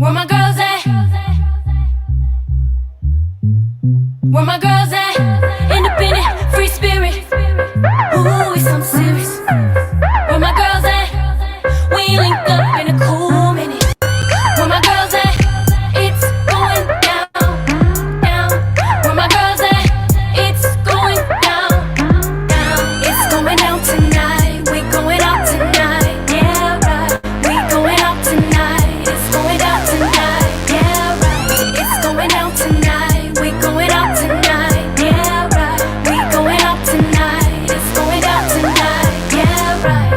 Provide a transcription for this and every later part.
Where my girls at? Where my girls at? Independent, free spirit. Ooh, it's something serious. Where my girls at? We link up in a cool minute. Where my girls at? It's going down, down. Where my girls at? It's going down, down. It's going down tonight. We going out tonight. Yeah, right. We going out tonight. It's going down tonight. Yeah, right. It's going down tonight. We going out tonight. Yeah, right. We going out tonight. It's going down tonight. Yeah, right.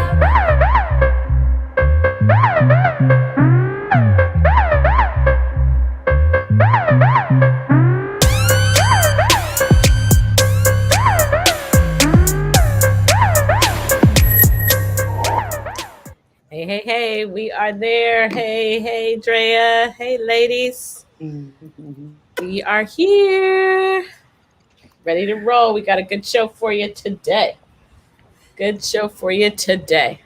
Hey, hey, hey, we are there. Hey, hey, Drea. Hey, ladies. We are here. Ready to roll. We got a good show for you today. Good show for you today.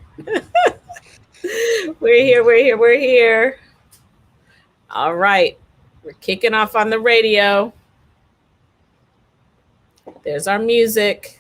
We're here, we're here, we're here. All right. We're kicking off on the radio. There's our music.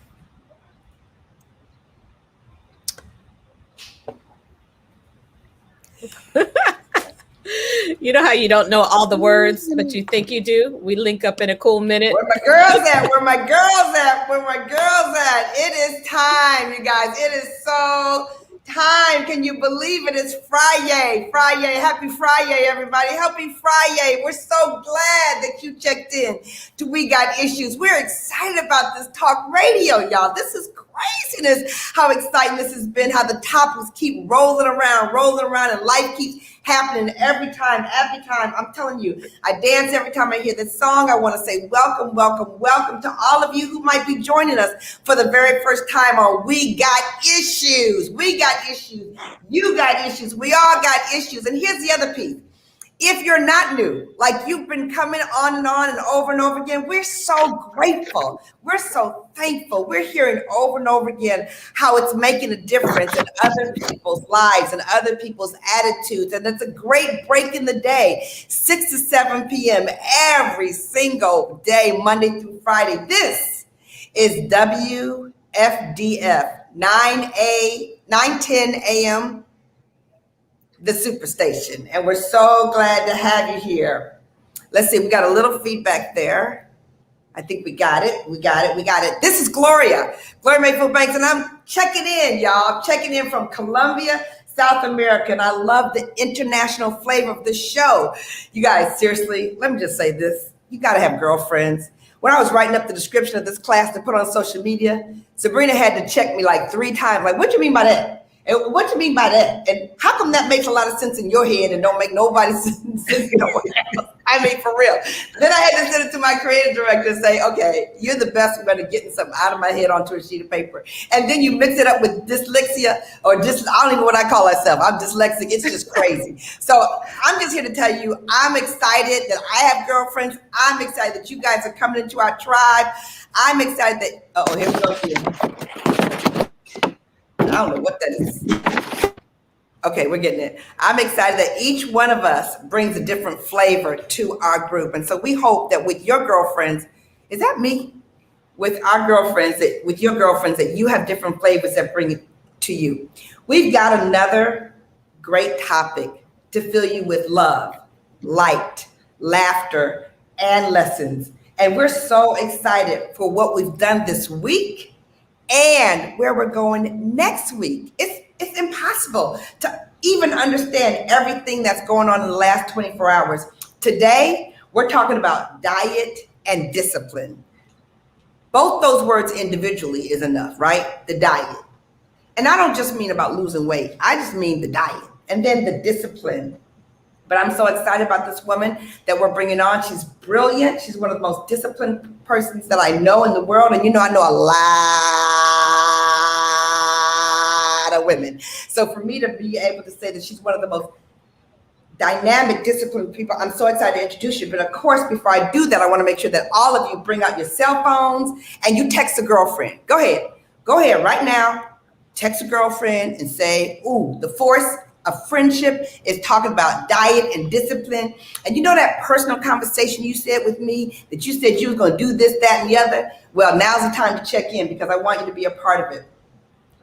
You know how you don't know all the words, but you think you do? We link up in a cool minute. Where my girls at? Where my girls at? Where my girls at? It is time, you guys. It is so time. Can you believe it? It's Friday. Friday. Happy Friday, everybody. Happy Friday. We're so glad that you checked in to We Got Issues. We're excited about this talk radio, y'all. This is craziness how exciting this has been, how the topics keep rolling around, and life keeps happening every time. I'm telling you, I dance every time I hear this song. I want to say welcome to all of you who might be joining us for the very first time on We Got Issues. We got issues. You got issues. We all got issues. And here's the other piece. If you're not new, like you've been coming on and over again, we're so grateful. We're so thankful. We're hearing over and over again how it's making a difference in other people's lives and other people's attitudes. And it's a great break in the day, 6 to 7 p.m. every single day, Monday through Friday. This is WFDF, 910 a.m., the Superstation, and we're so glad to have you here. Let's see, we got a little feedback there. I think we got it. This is Gloria Mayfield Banks, and I'm checking in, y'all. I'm checking in from Colombia, South America, and I love the international flavor of the show. You guys, seriously, let me just say this. You got to have girlfriends. When I was writing up the description of this class to put on social media, Sabrina had to check me like 3 times. Like, what do you mean by that? And what you mean by that? And how come that makes a lot of sense in your head and don't make nobody's sense in no one else? I mean, for real. Then I had to send it to my creative director and say, okay, you're the best about getting something out of my head onto a sheet of paper. And then you mix it up with dyslexia or I don't even know what I call myself. I'm dyslexic. It's just crazy. So I'm just here to tell you, I'm excited that I have girlfriends. I'm excited that you guys are coming into our tribe. I'm excited that, here we go again. I don't know what that is. Okay, we're getting it. I'm excited that each one of us brings a different flavor to our group. And so we hope that with your girlfriends, is that me? With your girlfriends, that you have different flavors that bring it to you. We've got another great topic to fill you with love, light, laughter, and lessons. And we're so excited for what we've done this week and where we're going next week. It's impossible to even understand everything that's going on in the last 24 hours. Today, we're talking about diet and discipline. Both those words individually is enough, right? The diet. And I don't just mean about losing weight. I just mean the diet and then the discipline. But I'm so excited about this woman that we're bringing on. She's brilliant. She's one of the most disciplined persons that I know in the world. And I know a lot of women. So for me to be able to say that she's one of the most dynamic, disciplined people, I'm so excited to introduce you. But of course, before I do that, I want to make sure that all of you bring out your cell phones and you text a girlfriend. Go ahead right now. Text a girlfriend and say, ooh, the force of friendship. It's talking about diet and discipline. And you know that personal conversation you said with me that you said you was going to do this, that, and the other? Well, now's the time to check in because I want you to be a part of it.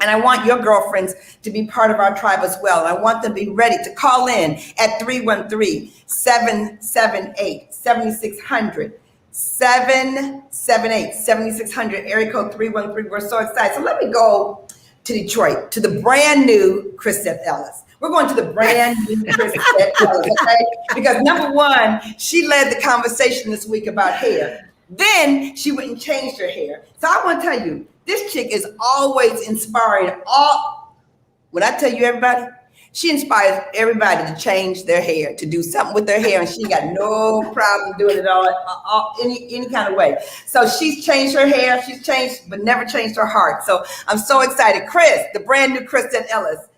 And I want your girlfriends to be part of our tribe as well. And I want them to be ready to call in at 313-778-7600. 778-7600, area code 313. We're so excited. So let me go to Detroit, to the brand new Crisette Ellis. We're going to the brand new Crisette Ellis, okay? Because number one, she led the conversation this week about hair. Then she went and changed her hair. So I want to tell you, this chick is always inspiring. When I tell you everybody, she inspires everybody to change their hair, to do something with their hair, and she got no problem doing it all any kind of way. So she's changed her hair, she's changed, but never changed her heart. So I'm so excited. Chris, the brand new Crisette Ellis.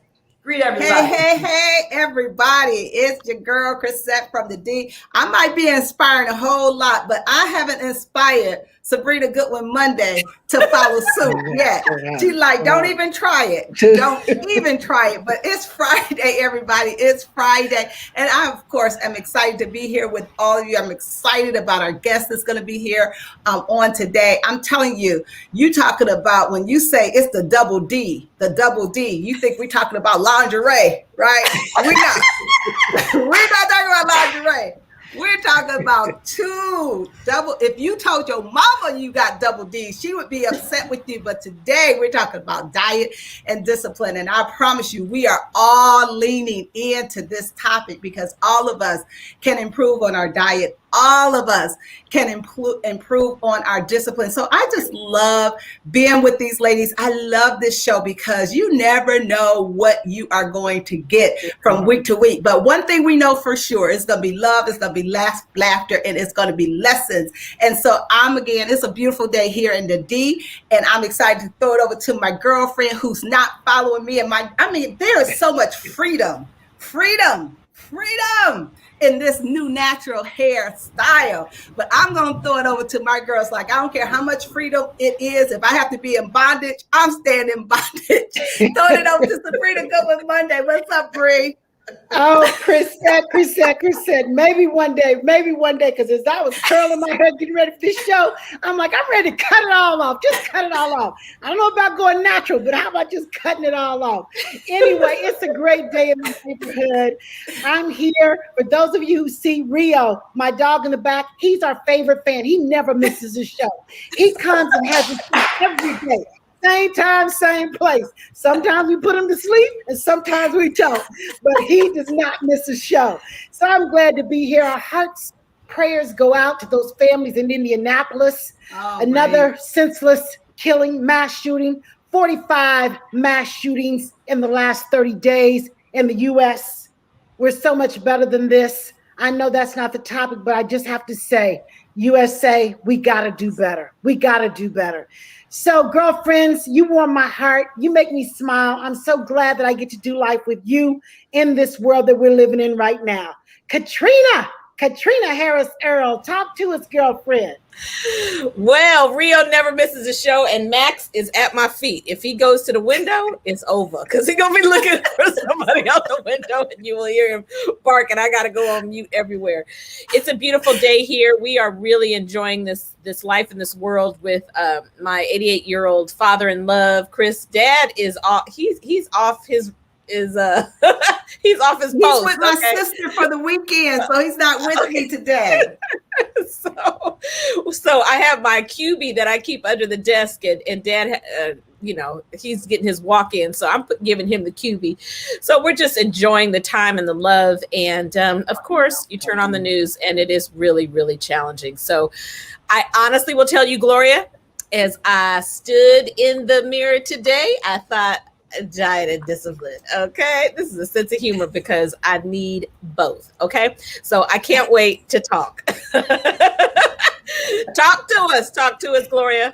Greet everybody. Hey, everybody. It's your girl, Crisette from the D. I might be inspiring a whole lot, but I haven't inspired Sabrina Goodwin Monday to follow suit yet. She's like, don't even try it. Don't even try it. But it's Friday, everybody. It's Friday. And I, of course, am excited to be here with all of you. I'm excited about our guest that's going to be here on today. I'm telling you, you talking about when you say it's the double D, you think we're talking about lingerie, right? We're not. We're not talking about lingerie. We're talking about two double. If you told your mama you got double D, she would be upset with you. But today we're talking about diet and discipline. And I promise you, we are all leaning into this topic because all of us can improve on our diet. All of us can improve on our discipline. So I just love being with these ladies. I love this show because you never know what you are going to get from week to week. But one thing we know for sure, it's going to be love, it's going to be laughter, and it's going to be lessons. And so it's a beautiful day here in the D, and I'm excited to throw it over to my girlfriend who's not following me. There is so much freedom in this new natural hairstyle. But I'm going to throw it over to my girls. Like, I don't care how much freedom it is. If I have to be in bondage, I'm staying in bondage. Throwing it over to Sabrina Goodwin Monday. What's up, Bree? Oh, Crisette. Maybe one day, because as I was curling my hair, getting ready for this show, I'm like, I'm ready to cut it all off. Just cut it all off. I don't know about going natural, but how about just cutting it all off? Anyway, it's a great day in my neighborhood. I'm here. For those of you who see Rio, my dog in the back, he's our favorite fan. He never misses a show. He comes and has a show every day. Same time, same place. Sometimes we put him to sleep and sometimes we don't, but he does not miss a show. So I'm glad to be here. Our hearts, prayers go out to those families in Indianapolis. Another senseless killing, mass shooting, 45 mass shootings in the last 30 days in the U.S. We're so much better than this. I know that's not the topic, but I just have to say, USA, we got to do better. We got to do better. So, girlfriends, you warm my heart. You make me smile. I'm so glad that I get to do life with you in this world that we're living in right now. Caterina Harris Earl, talk to us, girlfriend. Well, Rio never misses a show, and Max is at my feet. If he goes to the window, it's over because he's going to be looking for somebody out the window, and you will hear him bark, and I got to go on mute everywhere. It's a beautiful day here. We are really enjoying this life in this world with my 88-year-old father in love. Chris, Dad is off. He's off his he's off his post. He's with my sister for the weekend, so he's not with me today. So I have my QB that I keep under the desk, and Dad, he's getting his walk in, so I'm giving him the QB. So we're just enjoying the time and the love, and of course, you turn on the news, and it is really, really challenging. So I honestly will tell you, Gloria, as I stood in the mirror today, I thought, diet and discipline. Okay, this is a sense of humor because I need both. Okay, so I can't wait to talk. Talk to us, Gloria.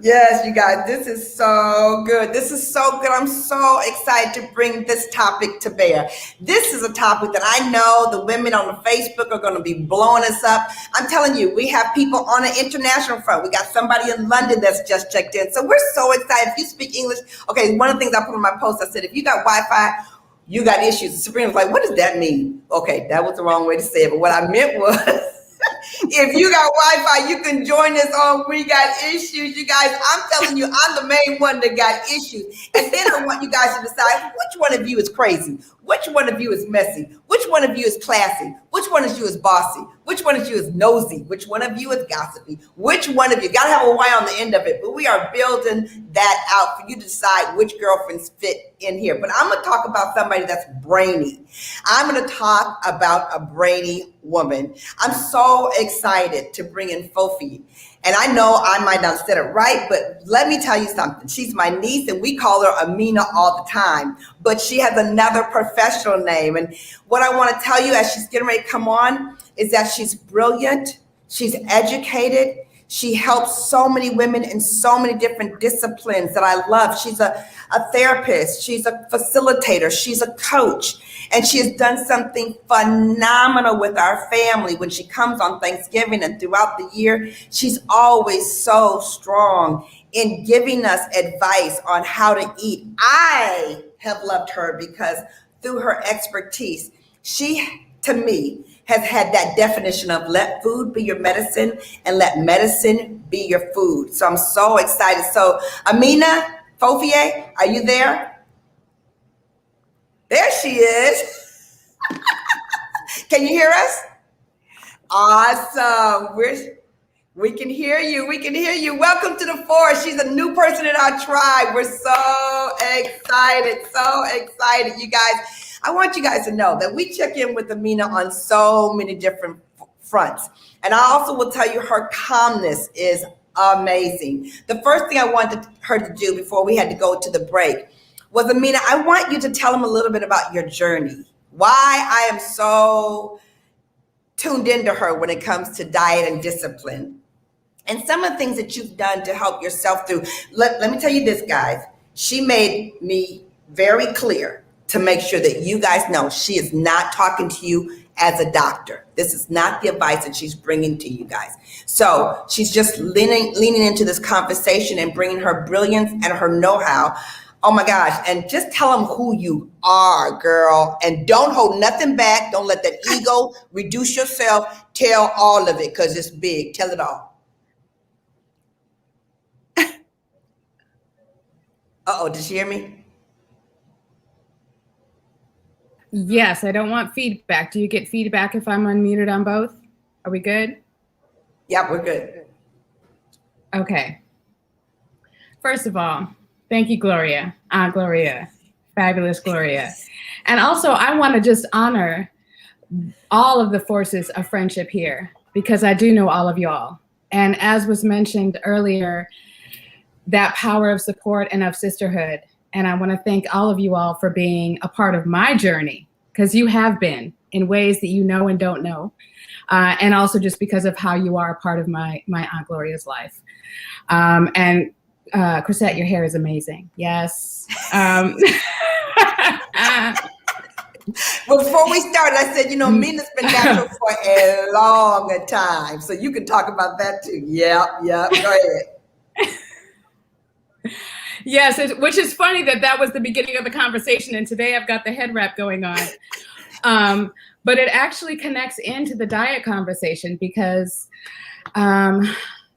Yes, you guys, this is so good. I'm so excited to bring this topic to bear. This is a topic that I know the women on the Facebook are going to be blowing us up. I'm telling you, we have people on an international front. We got somebody in London that's just checked in. So we're so excited. If you speak English, okay, one of the things I put on my post, I said, if you got Wi-Fi, you got issues. Sabrina was like, what does that mean? Okay, that was the wrong way to say it. But what I meant was, if you got Wi-Fi, you can join us on We Got Issues. You guys, I'm telling you, I'm the main one that got issues. And then I want you guys to decide which one of you is crazy, which one of you is messy, which one of you is classy, which one of you is bossy, which one of you is nosy, which one of you is gossipy, which one of you, got to have a Y on the end of it. But we are building that out for you to decide which girlfriends fit in here. But I'm going to talk about somebody that's brainy. I'm going to talk about a brainy woman. I'm so excited to bring in Fofie. And I know I might not have said it right, but let me tell you something. She's my niece, and we call her Amina all the time, but she has another professional name. And what I want to tell you as she's getting ready to come on is that she's brilliant, she's educated, she helps so many women in so many different disciplines that I love. She's a therapist, she's a facilitator, she's a coach, and she has done something phenomenal with our family. When she comes on Thanksgiving and throughout the year, she's always so strong in giving us advice on how to eat. I have loved her because through her expertise, she, to me, has had that definition of let food be your medicine and let medicine be your food. So I'm so excited. So Amina Fofie, are you there? There she is. Can you hear us? Awesome. We can hear you. We can hear you. Welcome to the force. She's a new person in our tribe. We're so excited. So excited, you guys. I want you guys to know that we check in with Amina on so many different fronts. And I also will tell you her calmness is amazing. The first thing I wanted her to do before we had to go to the break was, Amina, I want you to tell them a little bit about your journey, why I am so tuned into her when it comes to diet and discipline, and some of the things that you've done to help yourself through. Let me tell you this, guys. She made me very clear to make sure that you guys know she is not talking to you as a doctor. This is not the advice that she's bringing to you guys. So she's just leaning into this conversation and bringing her brilliance and her know-how. Oh my gosh. And just tell them who you are, girl. And don't hold nothing back. Don't let that ego reduce yourself. Tell all of it because it's big. Tell it all. Uh-oh, did she hear me? Yes, I don't want feedback. Do you get feedback if I'm unmuted on both? Are we good? Yeah, we're good. Okay. First of all, thank you, Gloria. Gloria, fabulous Gloria. And also, I want to just honor all of the forces of friendship here because I do know all of y'all. And as was mentioned earlier, that power of support and of sisterhood. And I want to thank all of you all for being a part of my journey, because you have been in ways that you know and don't know. And also just because of how you are a part of my Aunt Gloria's life. And Crisette, your hair is amazing. Yes. Before we started, I said, Mina's been natural for a long time. So you can talk about that too. Yeah, go ahead. Yes, which is funny that was the beginning of the conversation, and today I've got the head wrap going on. But it actually connects into the diet conversation because,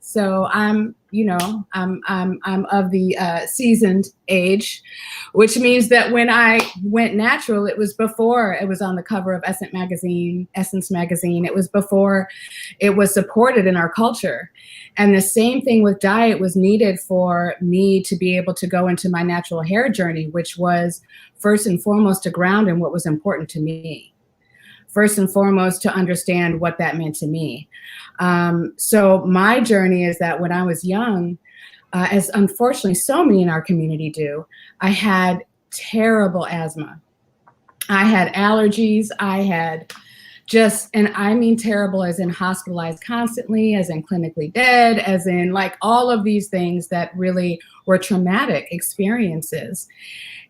so I'm of the seasoned age, which means that when I went natural, it was before it was on the cover of Essence magazine. It was before it was supported in our culture. And the same thing with diet was needed for me to be able to go into my natural hair journey, which was first and foremost to ground in what was important to me. First and foremost, to understand what that meant to me. So my journey is that when I was young, as unfortunately so many in our community do, I had terrible asthma. I had allergies. I had and I mean terrible as in hospitalized constantly, as in clinically dead, as in like all of these things that really were traumatic experiences.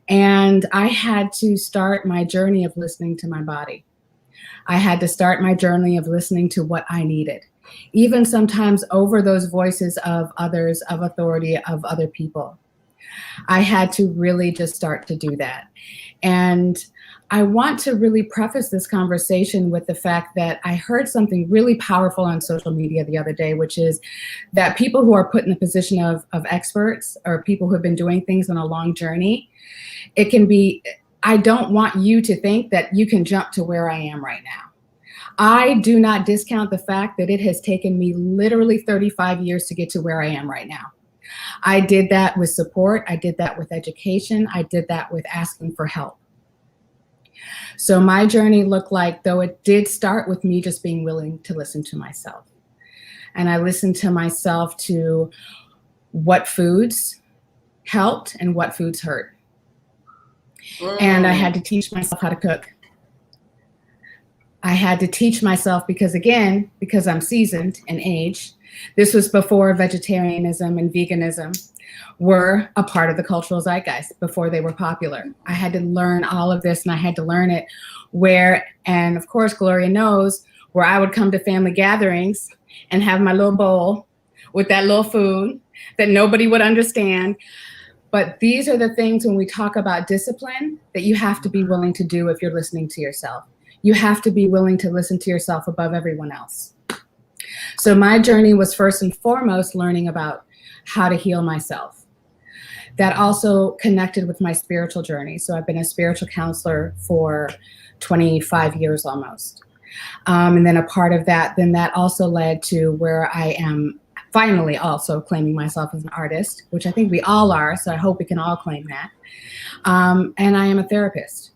And I had to start my journey of listening to my body. I had to start my journey of listening to what I needed, even sometimes over those voices of others, of authority, of other people. I had to really just start to do that. And I want to really preface this conversation with the fact that I heard something really powerful on social media the other day, which is that people who are put in the position of experts or people who have been doing things on a long journey, it can be, I don't want you to think that you can jump to where I am right now. I do not discount the fact that it has taken me literally 35 years to get to where I am right now. I did that with support. I did that with education. I did that with asking for help. So my journey looked like, though it did start with me just being willing to listen to myself. And I listened to myself to what foods helped and what foods hurt. And I had to teach myself how to cook. I had to teach myself because I'm seasoned in age. This was before vegetarianism and veganism were a part of the cultural zeitgeist, before they were popular. I had to learn all of this, and I had to learn it and of course, Gloria knows, where I would come to family gatherings and have my little bowl with that little food that nobody would understand. But these are the things when we talk about discipline that you have to be willing to do if you're listening to yourself. You have to be willing to listen to yourself above everyone else. So my journey was first and foremost learning about how to heal myself. That also connected with my spiritual journey. So I've been a spiritual counselor for 25 years almost. And then a part of that, then that also led to where I am finally also claiming myself as an artist, which I think we all are. So I hope we can all claim that. And I am a therapist.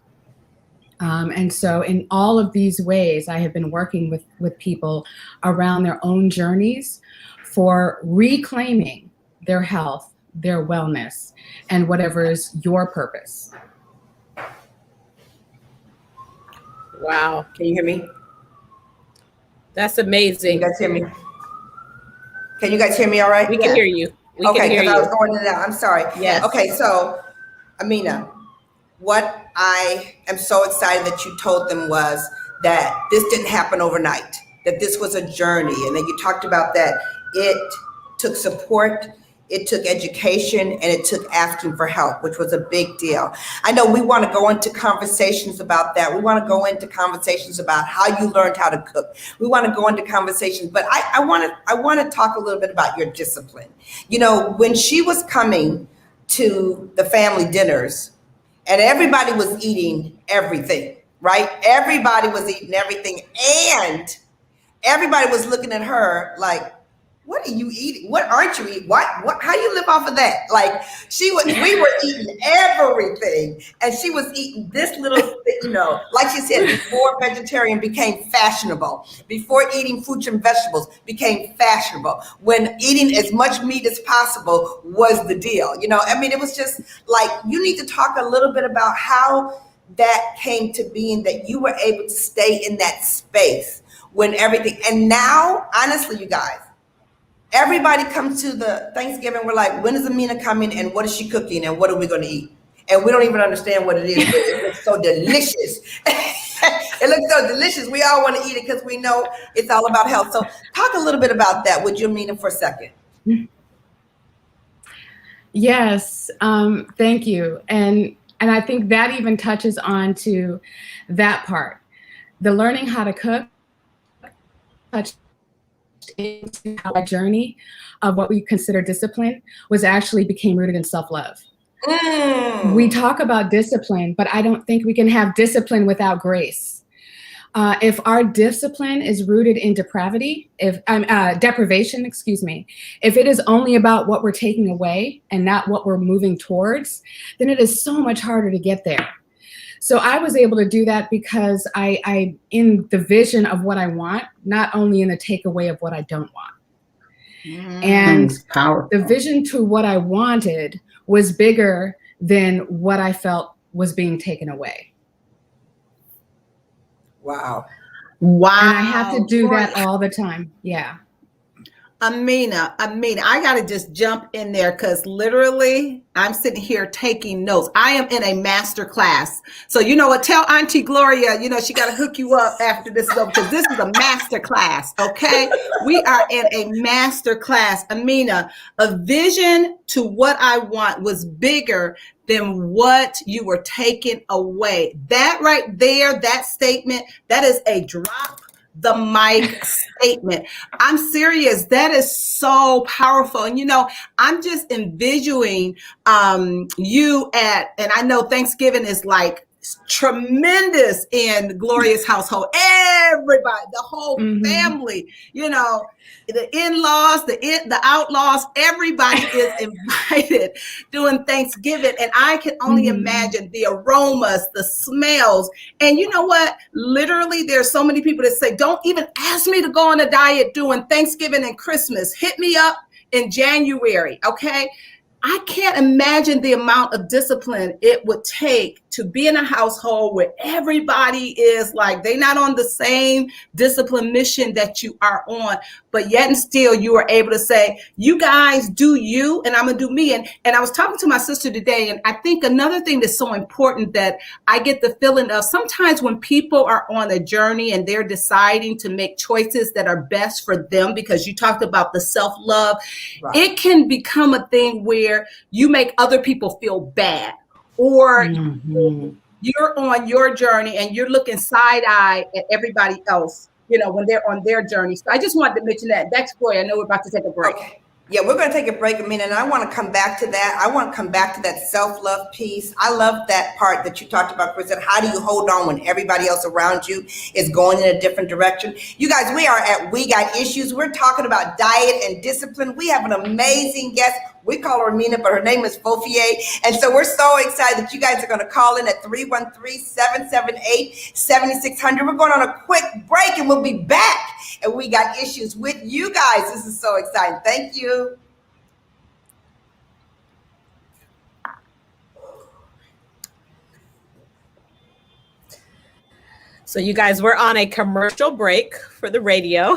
And so in all of these ways, I have been working with people around their own journeys for reclaiming their health, their wellness, and whatever is your purpose. Wow. Can you hear me? That's Can amazing. you guys hear me? Can you guys hear me all right? We can hear you. We can Okay, hear because I was you. going in and out. I'm sorry. Yes. Okay, so, Amina, what I am so excited that you told them was that this didn't happen overnight, that this was a journey, and that you talked about that it took support, it took education, and it took asking for help, which was a big deal. I know we want to go into conversations about that. We want to go into conversations about how you learned how to cook. We want to go into conversations, but I want to talk a little bit about your discipline. You know, when she was coming to the family dinners, and everybody was eating everything, right? Everybody was eating everything, and everybody was looking at her like, what are you eating? What aren't you eating? What, how you live off of that? Like we were eating everything, and she was eating this little, you know, like she said, before vegetarian became fashionable, before eating fruits and vegetables became fashionable, when eating as much meat as possible was the deal. You know, I mean, it was just like, you need to talk a little bit about how that came to being, that you were able to stay in that space when everything, and now, honestly, you guys, everybody comes to the Thanksgiving, we're like, when is Amina coming and what is she cooking and what are we going to eat? And we don't even understand what it is, but it looks so delicious. It looks so delicious. We all want to eat it because we know it's all about health. So talk a little bit about that, would you, Amina, for a second? Yes, thank you. And I think that even touches on to that part. The learning how to cook touched into how my journey of what we consider discipline was actually became rooted in self-love. We talk about discipline, but I don't think we can have discipline without grace. If our discipline is rooted in deprivation, if it is only about what we're taking away and not what we're moving towards, then it is so much harder to get there. So I was able to do that because I in the vision of what I want, not only in the takeaway of what I don't want. And the vision to what I wanted was bigger than what I felt was being taken away. Wow. Wow. And I have to do that all the time. Yeah. Amina, I got to just jump in there because literally I'm sitting here taking notes. I am in a master class. So you know what? Tell Auntie Gloria, she got to hook you up after this is over because this is a master class, okay? We are in a master class. Amina, a vision to what I want was bigger than what you were taking away. That right there, that statement, that is a drop the mic statement. I'm serious. That is so powerful. And I'm just envisioning you and I know Thanksgiving is like tremendous in Gloria's household. Everybody, the whole family, the in-laws, the outlaws, everybody is invited doing Thanksgiving. And I can only imagine the aromas, the smells. And you know what? Literally, there's so many people that say, don't even ask me to go on a diet doing Thanksgiving and Christmas. Hit me up in January, okay? I can't imagine the amount of discipline it would take to be in a household where everybody is like, they're not on the same discipline mission that you are on, but yet and still you are able to say, you guys do you and I'm gonna do me. And I was talking to my sister today, and I think another thing that's so important that I get the feeling of sometimes when people are on a journey and they're deciding to make choices that are best for them, because you talked about the self-love, right. It can become a thing where you make other people feel bad, or you're on your journey and you're looking side-eye at everybody else, when they're on their journey. So I just wanted to mention that. That's Gloria. I know we're about to take a break. Okay. Yeah, we're going to take a break a minute, and I want to come back to that. I want to come back to that self-love piece. I love that part that you talked about, Crisette. How do you hold on when everybody else around you is going in a different direction? You guys, we are at We Got Issues. We're talking about diet and discipline. We have an amazing guest. We call her Amina, but her name is Fofie. And so we're so excited that you guys are going to call in at 313-778-7600. We're going on a quick break, and we'll be back. And We Got Issues with you guys. This is so exciting. Thank you. So you guys, we're on a commercial break for the radio.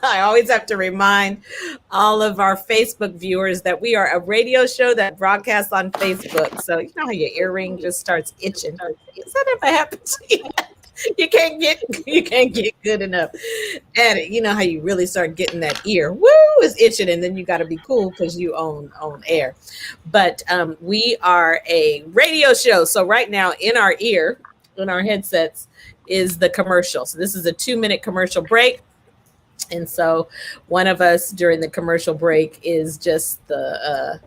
I always have to remind all of our Facebook viewers that we are a radio show that broadcasts on Facebook. So you know how your earring just starts itching. Does that ever happen to you? You can't get good enough at it. You know how you really start getting that ear, is itching, and then you got to be cool because you own air. But we are a radio show. So right now in our ear, in our headsets, is the commercial. So this is a 2-minute commercial break. And so one of us during the commercial break is just the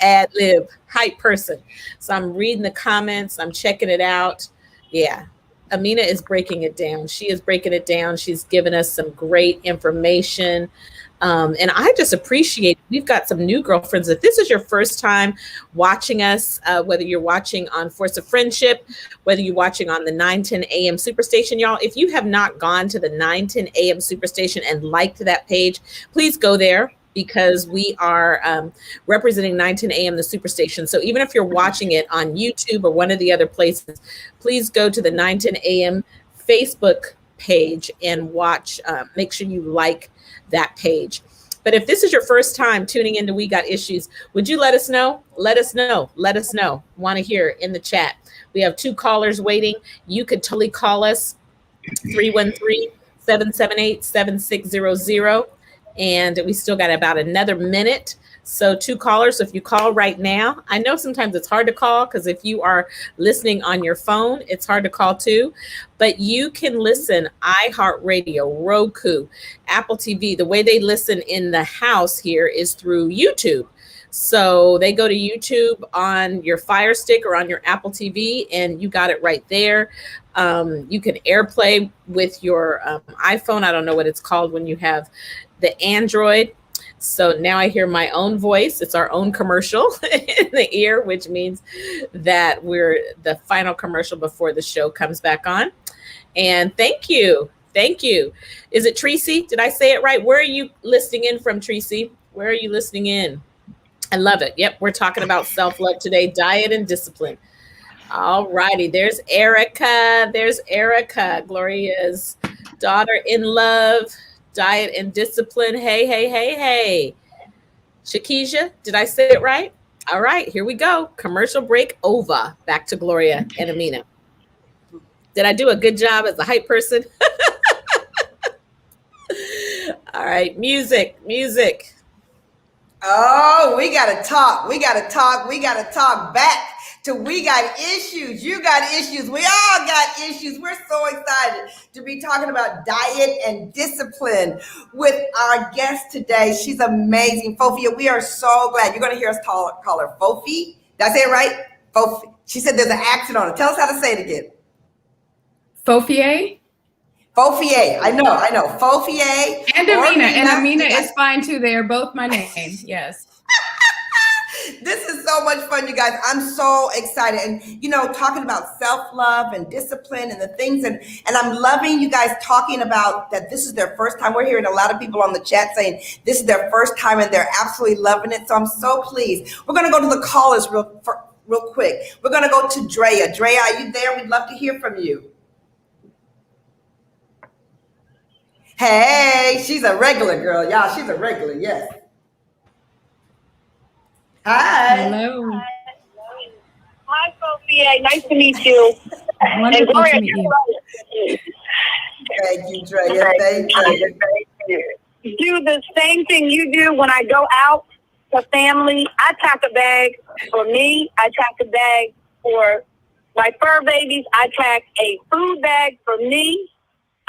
ad lib hype person. So I'm reading the comments. I'm checking it out. Yeah. Amina is breaking it down. She is breaking it down. She's given us some great information. And I just appreciate, we've got some new girlfriends. If this is your first time watching us, whether you're watching on Force of Friendship, whether you're watching on the 910 AM Superstation, y'all, if you have not gone to the 910 AM Superstation and liked that page, please go there, because we are representing 910 AM, the Superstation. So even if you're watching it on YouTube or one of the other places, please go to the 910 AM Facebook page and watch, make sure you like that page. But if this is your first time tuning into We Got Issues, would you let us know? Let us know. Let us know. Want to hear in the chat. We have 2 callers waiting. You could totally call us 313-778-7600. And we still got about another minute. So 2 callers. So if you call right now, I know sometimes it's hard to call because if you are listening on your phone, it's hard to call too. But you can listen iHeartRadio, Roku, Apple TV. The way they listen in the house here is through YouTube. So they go to YouTube on your Fire Stick or on your Apple TV, and you got it right there. You can AirPlay with your iPhone. I don't know what it's called when you have the Android. So now I hear my own voice. It's our own commercial in the ear, which means that we're the final commercial before the show comes back on. And thank you. Thank you. Is it Tracy? Did I say it right? Where are you listening in from, Tracy? Where are you listening in? I love it. Yep. We're talking about self-love today, diet and discipline. All righty. There's Erica. There's Erica, Gloria's daughter in love, diet and discipline. Hey. Shakisha, did I say it right? All right, here we go. Commercial break over. Back to Gloria and Amina. Did I do a good job as a hype person? All right, music. Oh, we gotta talk back to we got issues. You got issues. We all got issues. We're so excited to be talking about diet and discipline with our guest today. She's amazing. Fofie, we are so glad. You're gonna hear us call her Fofie. Did I say it right? Fofie. She said there's an accent on it. Tell us how to say it again. Fofie? Fofie. I know. Fofie. And Amina. And Amina is fine too. They are both my name. Yes. This is so much fun, you guys. I'm so excited. And, talking about self-love and discipline and the things. And I'm loving you guys talking about that this is their first time. We're hearing a lot of people on the chat saying this is their first time and they're absolutely loving it. So I'm so pleased. We're going to go to the callers real quick. We're going to go to Drea. Drea, are you there? We'd love to hear from you. Hey, she's a regular girl, y'all. She's a regular, yes. Hi. Hello. Hi, Sophia. Nice to meet you. Wonderful Gloria, to meet you. Thank you, Drea. Thank you. Do the same thing you do when I go out to family. I pack a bag for me. I pack a bag for my fur babies. I pack a food bag for me.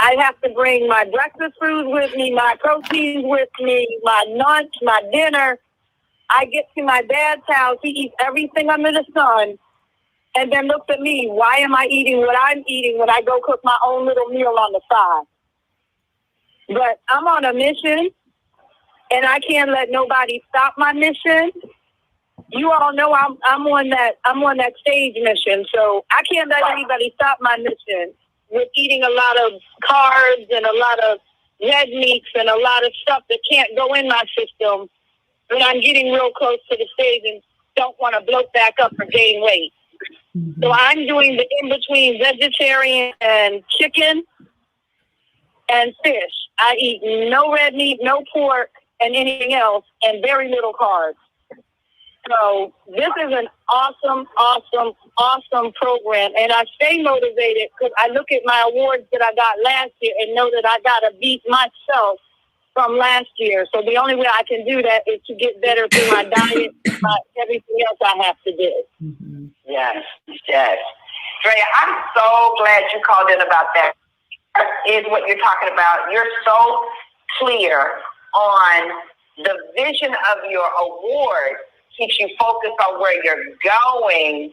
I have to bring my breakfast food with me, my proteins with me, my lunch, my dinner. I get to my dad's house. He eats everything under the sun and then looks at me. Why am I eating what I'm eating when I go cook my own little meal on the side? But I'm on a mission and I can't let nobody stop my mission. You all know I'm on that stage mission. So I can't let anybody stop my mission with eating a lot of carbs and a lot of red meats and a lot of stuff that can't go in my system. But I'm getting real close to the stage and don't want to bloat back up or gain weight. Mm-hmm. So I'm doing the in-between vegetarian and chicken and fish. I eat no red meat, no pork, and anything else, and very little carbs. So this is an awesome program. And I stay motivated because I look at my awards that I got last year and know that I got to beat myself from last year. So the only way I can do that is to get better through my diet, everything else I have to do. Mm-hmm. Yes. Drea, I'm so glad you called in about that. Is what you're talking about. You're so clear on the vision of your award. Keeps you focused on where you're going,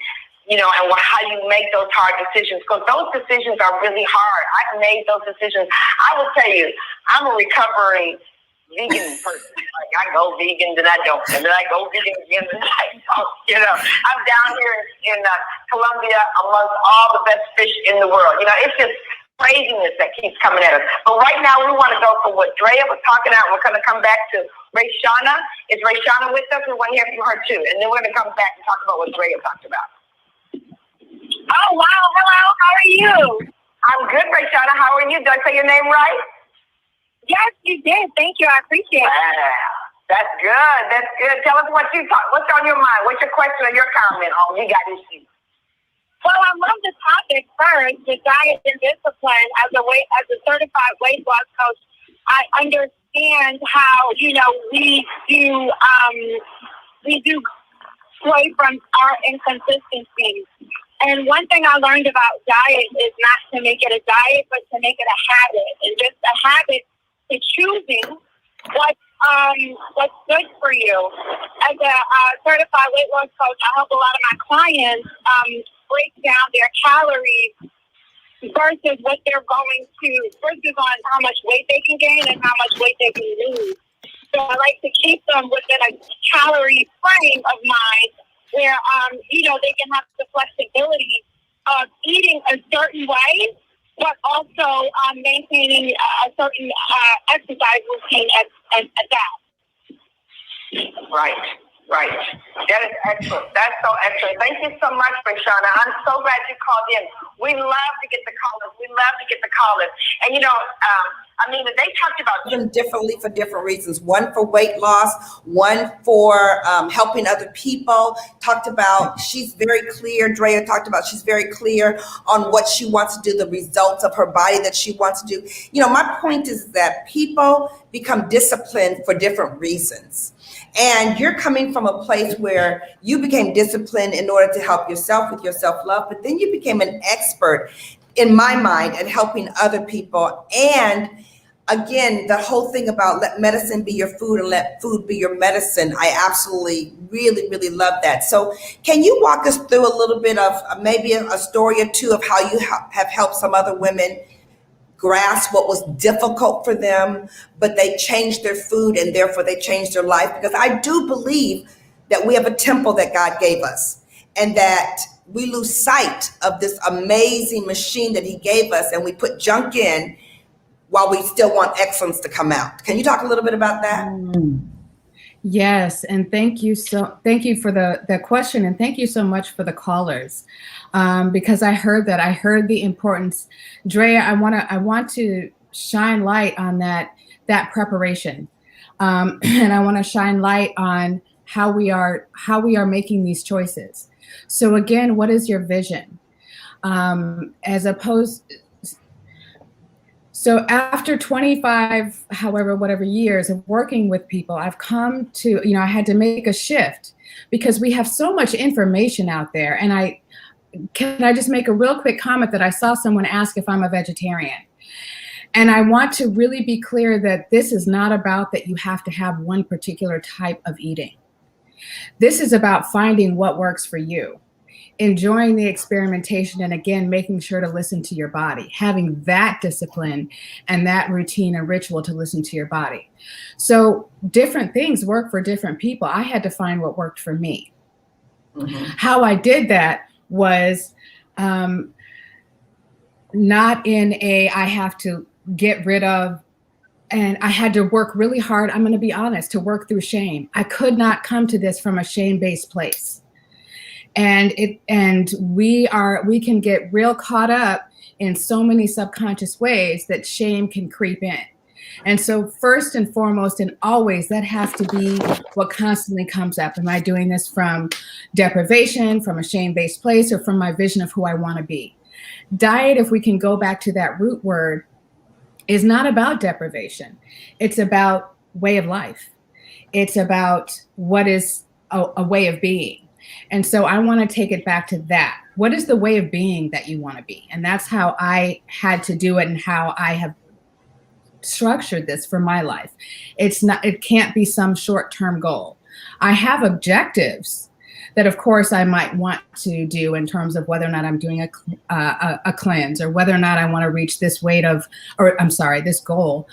and how you make those hard decisions, because those decisions are really hard. I've made those decisions. I will tell you, I'm a recovering vegan person. Like, I go vegan, then I don't, and then I go vegan again, then I don't. I'm down here in Colombia amongst all the best fish in the world. It's just craziness that keeps coming at us. But right now, we want to go for what Drea was talking about. We're going to come back to Rayshana. Is Rayshana with us? We want to hear from her too. And then we're going to come back and talk about what Drea talked about. Oh, wow. Hello. How are you? I'm good, Rayshana. How are you? Did I say your name right? Yes, you did. Thank you. I appreciate it. That's good. Tell us what's on your mind. What's your question or your comment on We Got Issues? Well, I love the topic first, the diet and discipline. As a certified weight loss coach, I understand how, we do stray from our inconsistencies. And one thing I learned about diet is not to make it a diet, but to make it a habit. And just a habit to choosing what's good for you. As a certified weight loss coach, I help a lot of my clients break down their calories versus what they're versus on how much weight they can gain and how much weight they can lose. So I like to keep them within a calorie frame of mind where, they can have the flexibility of eating a certain way, but also maintaining a certain exercise routine at that. Right. Right. That is excellent. That's so excellent. Thank you so much, Shauna. I'm so glad you called in. We love to get the callers. And they talked about them differently for different reasons. One for weight loss, one for helping other people. Talked about, she's very clear. Drea talked about she's very clear on what she wants to do, the results of her body that she wants to do. My point is that people become disciplined for different reasons. And you're coming from a place where you became disciplined in order to help yourself with your self-love, but then you became an expert, in my mind, at helping other people. And again, the whole thing about let medicine be your food and let food be your medicine, I absolutely, really, really love that. So can you walk us through a little bit of maybe a story or two of how you have helped some other women grasp what was difficult for them, but they changed their food and therefore they changed their life? Because I do believe that we have a temple that God gave us, and that we lose sight of this amazing machine that he gave us, and we put junk in while we still want excellence to come out. Can you talk a little bit about that? Yes, and thank you for the question, and thank you so much for the callers, because I heard the importance. Drea, I want to shine light on that preparation, and I want to shine light on how we are making these choices. So again, what is your vision? So after 25, whatever years of working with people, I've come to, I had to make a shift because we have so much information out there. And can I just make a real quick comment that I saw someone ask if I'm a vegetarian? And I want to really be clear that this is not about that you have to have one particular type of eating. This is about finding what works for you, enjoying the experimentation, and again, making sure to listen to your body, having that discipline and that routine and ritual to listen to your body. So different things work for different people. I had to find what worked for me. Mm-hmm. How I did that was not in I have to get rid of, and I had to work really hard, I'm going to be honest, to work through shame. I could not come to this from a shame-based place. And we can get real caught up in so many subconscious ways that shame can creep in. And so first and foremost and always, that has to be what constantly comes up. Am I doing this from deprivation, from a shame-based place, or from my vision of who I want to be? Diet, if we can go back to that root word, is not about deprivation. It's about way of life. It's about what is a way of being. And so I want to take it back to that. What is the way of being that you want to be? And that's how I had to do it and how I have structured this for my life. It can't be some short-term goal. I have objectives that, of course, I might want to do in terms of whether or not I'm doing a cleanse, or whether or not I want to reach this this goal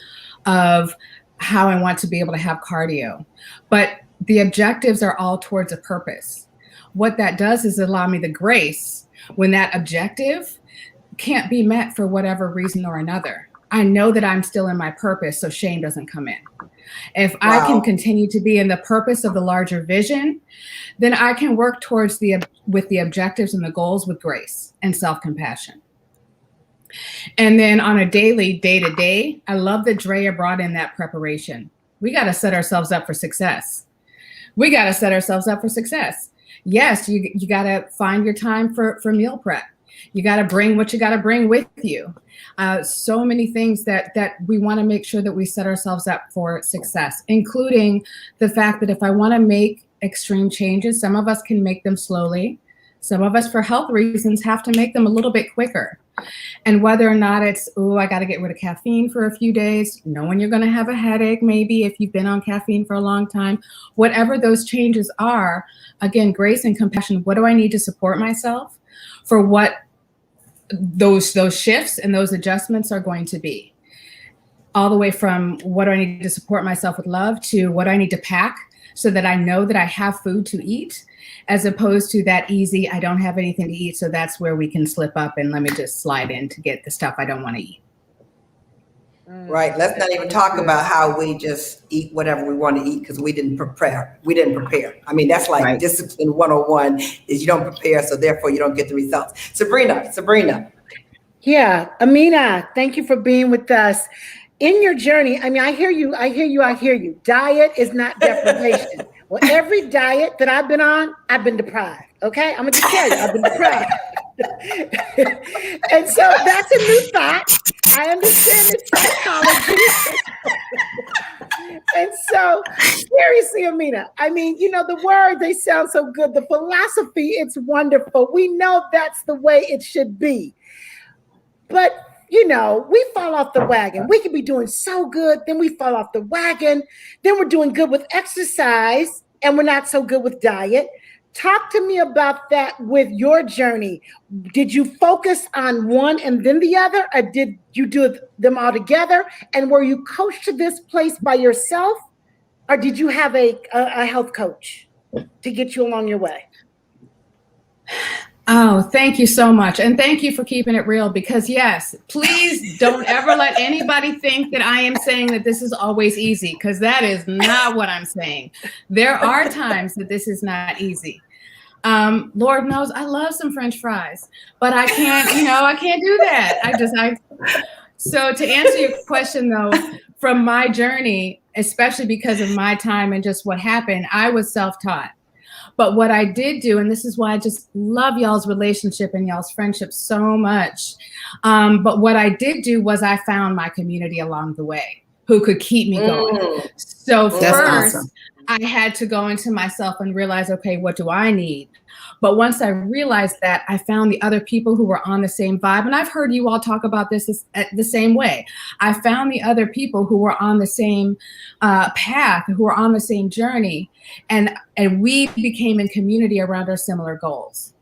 of how I want to be able to have cardio. But the objectives are all towards a purpose. What that does is allow me the grace when that objective can't be met for whatever reason or another. I know that I'm still in my purpose, so shame doesn't come in. If I can continue to be in the purpose of the larger vision, then I can work towards with the objectives and the goals with grace and self-compassion. And then on a daily, day-to-day, I love that Drea brought in that preparation. We got to set ourselves up for success. Yes, you got to find your time for meal prep. You got to bring what you got to bring with you. So many things that we want to make sure that we set ourselves up for success, including the fact that if I want to make extreme changes, some of us can make them slowly. Some of us, for health reasons, have to make them a little bit quicker. And whether or not it's, I got to get rid of caffeine for a few days, knowing you're going to have a headache, maybe if you've been on caffeine for a long time, whatever those changes are, again, grace and compassion. What do I need to support myself for what those shifts and those adjustments are going to be? All the way from what do I need to support myself with love to what do I need to pack so that I know that I have food to eat, as opposed to that easy, I don't have anything to eat, so that's where we can slip up and let me just slide in to get the stuff I don't want to eat. Right. Let's not even talk about how we just eat whatever we want to eat because we didn't prepare. I mean, that's like discipline 101 is you don't prepare, so therefore you don't get the results. Sabrina. Yeah, Amina, thank you for being with us. In your journey, I mean, I hear you. Diet is not deprivation. Well, every diet that I've been on, I've been deprived. Okay, I'm gonna just tell you, I've been deprived. And so that's a new thought. I understand it's psychology. And so, seriously, Amina, I mean, you know, the words, they sound so good. The philosophy, it's wonderful. We know that's the way it should be. But, you know, we fall off the wagon. We could be doing so good, then we fall off the wagon. Then we're doing good with exercise, and we're not so good with diet. Talk to me about that with your journey. Did you focus on one and then the other, or did you do them all together? And were you coached to this place by yourself, or did you have a health coach to get you along your way? Oh, thank you so much. And thank you for keeping it real, because yes, please don't ever let anybody think that I am saying that this is always easy, because that is not what I'm saying. There are times that this is not easy. Lord knows I love some French fries, but I can't do that. So to answer your question though, from my journey, especially because of my time and just what happened, I was self-taught. But what I did do, and this is why I just love y'all's relationship and y'all's friendship so much. But what I did do was I found my community along the way who could keep me going. So first, awesome. I had to go into myself and realize, okay, what do I need? But once I realized that, I found the other people who were on the same vibe. And I've heard you all talk about this the same way. I found the other people who were on the same path, who were on the same journey. And we became in community around our similar goals.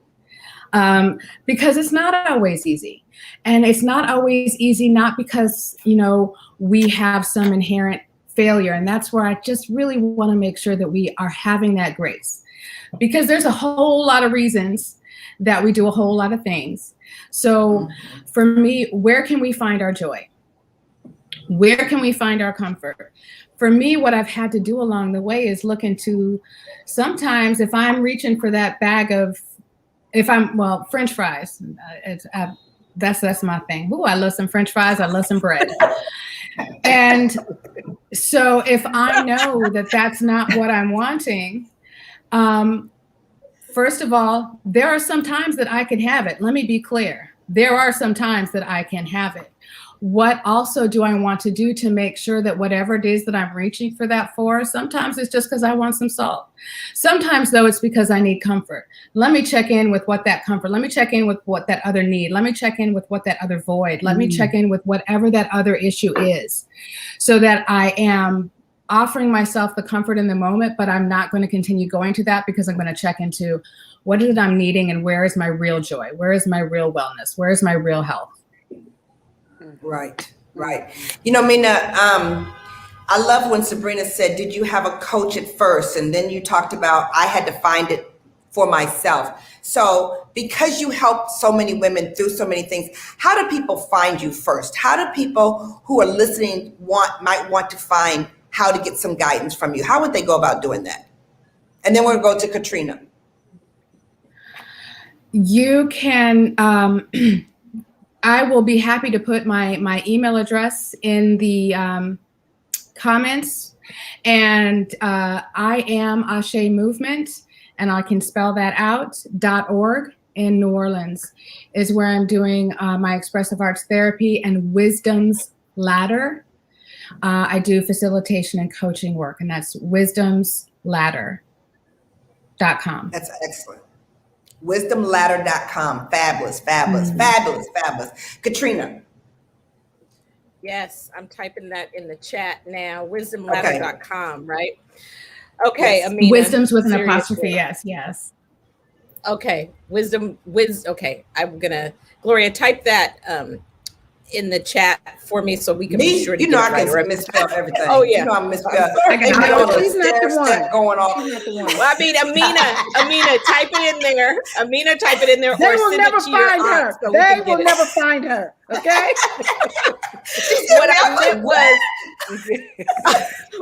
Because it's not always easy. And it's not always easy, not because, you know, we have some inherent failure. And that's where I just really want to make sure that we are having that grace. Because there's a whole lot of reasons that we do a whole lot of things. So for me, where can we find our joy? Where can we find our comfort? For me, what I've had to do along the way is look into, sometimes if I'm reaching for that bag of, French fries, that's my thing. Ooh, I love some French fries. I love some bread. And so if I know that that's not what I'm wanting, first of all, there are some times that I can have it. Let me be clear. There are some times that I can have it. What also do I want to do to make sure that whatever it is that I'm reaching for that for, sometimes it's just because I want some salt. Sometimes though, it's because I need comfort. Let me check in with what that comfort, let me check in with what that other need. Let me check in with what that other void, let me check in with whatever that other issue is, so that I am offering myself the comfort in the moment, but I'm not going to continue going to that, because I'm going to check into what is it I'm needing and where is my real joy? Where is my real wellness? Where is my real health? Right. You know, Mina, I love when Sabrina said, did you have a coach at first? And then you talked about, I had to find it for myself. So because you helped so many women through so many things, how do people find you first? How do people who are listening might want to find how to get some guidance from you? How would they go about doing that? And then we'll go to Caterina. You can, I will be happy to put my email address in the comments. And I am Ashe Movement, and I can spell that out, .org in New Orleans is where I'm doing my expressive arts therapy and Wisdom's Ladder. I do facilitation and coaching work, and that's wisdomsladder.com. That's excellent. Wisdomladder.com. Fabulous. Caterina. Yes, I'm typing that in the chat now. Wisdomladder.com, right? Okay, yes. Amina. Wisdom's with an apostrophe. Yes. Okay, okay, I'm gonna, Gloria, type that in the chat for me so we can be sure to get it right. I can misspell everything. Oh yeah, you know I misspell. She's not the one. Going off. Well, I mean, Amina, type it in there. Amina, type it in there. They will never find her. They will never find her. Okay. What I meant was,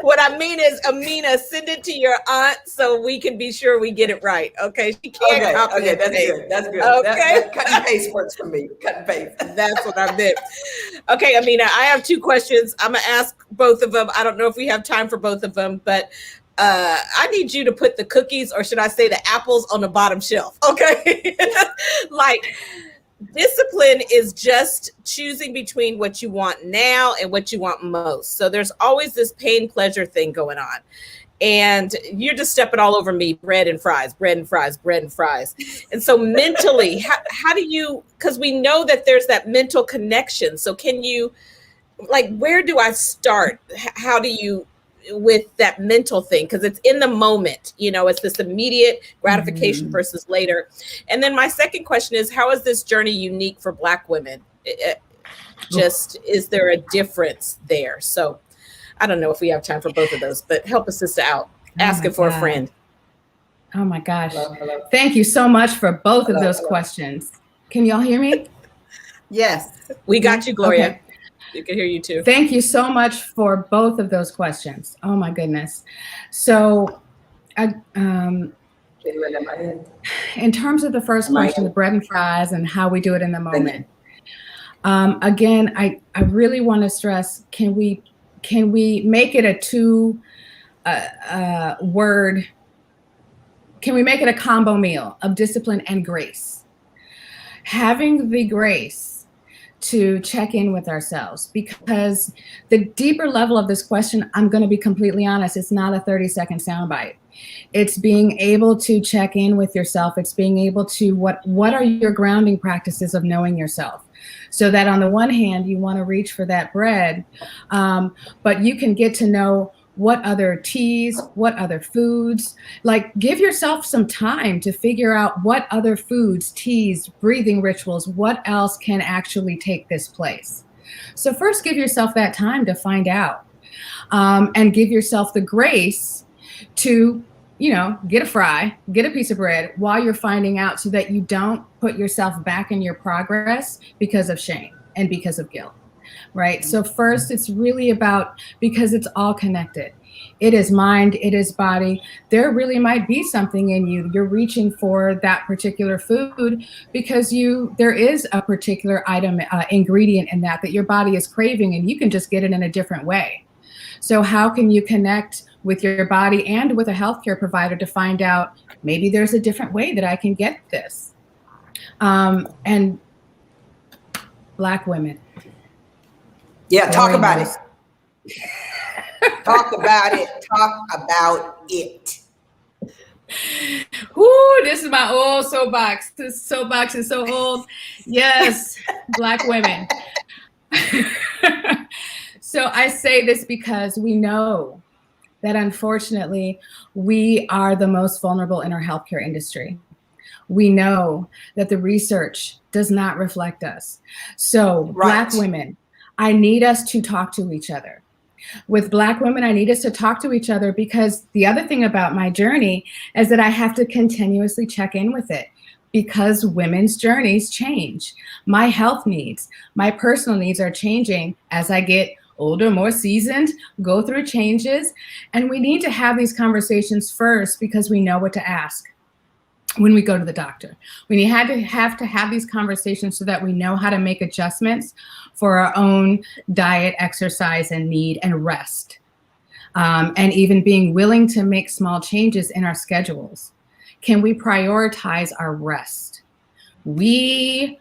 what I mean is, Amina, send it to your aunt so we can be sure we get it right. Okay, she can't copy Okay, and that's paste. good. That's good. Okay. That cut and paste works for me. Cut and paste. That's what I meant. Okay, Amina, I have 2 questions. I'm gonna ask both of them. I don't know if we have time for both of them, but I need you to put the cookies, or should I say the apples, on the bottom shelf. Okay, like, discipline is just choosing between what you want now and what you want most. So there's always this pain pleasure thing going on. And you're just stepping all over me, bread and fries, bread and fries, bread and fries. And so mentally, how do you, because we know that there's that mental connection. So can you, like, where do I start? How do you, with that mental thing? Because it's in the moment, you know, it's this immediate gratification versus later. And then my second question is, how is this journey unique for Black women? Is there a difference there? So I don't know if we have time for both of those, but help a sister out. Asking for a friend. Oh my gosh. Hello. Thank you so much for both of those questions. Can y'all hear me? Yes. We got you, Gloria. Okay. You can hear you too. Thank you so much for both of those questions. Oh my goodness. So in terms of the first question, the bread and fries and how we do it in the moment. Again, I really want to stress, can we make it a 2 word, can we make it a combo meal of discipline and grace? Having the grace to check in with ourselves, because the deeper level of this question, I'm going to be completely honest, it's not a 30-second soundbite. It's being able to check in with yourself. It's being able to, what are your grounding practices of knowing yourself? So that on the one hand, you want to reach for that bread, but you can get to know what other teas, what other foods, like give yourself some time to figure out what other foods, teas, breathing rituals, what else can actually take this place. So first give yourself that time to find out, and give yourself the grace to, you know, get a fry, get a piece of bread while you're finding out, so that you don't put yourself back in your progress because of shame and because of guilt. Right. So first, it's really about, because it's all connected. It is mind, it is body. There really might be something in you. You're reaching for that particular food because there is a particular item, ingredient in that your body is craving, and you can just get it in a different way. So how can you connect with your body and with a healthcare provider to find out, maybe there's a different way that I can get this? And Black women. Yeah, talk about it. Talk about it. Talk about it. Ooh, this is my old soapbox. This soapbox is so old. Yes, Black women. So I say this because we know that unfortunately we are the most vulnerable in our healthcare industry. We know that the research does not reflect us. So Black women, I need us to talk to each other. With Black women, I need us to talk to each other, because the other thing about my journey is that I have to continuously check in with it, because women's journeys change. My health needs, my personal needs are changing as I get older, more seasoned, go through changes. And we need to have these conversations first, because we know what to ask when we go to the doctor. We have to have these conversations so that we know how to make adjustments for our own diet, exercise, and need, and rest. And even being willing to make small changes in our schedules. Can we prioritize our rest? We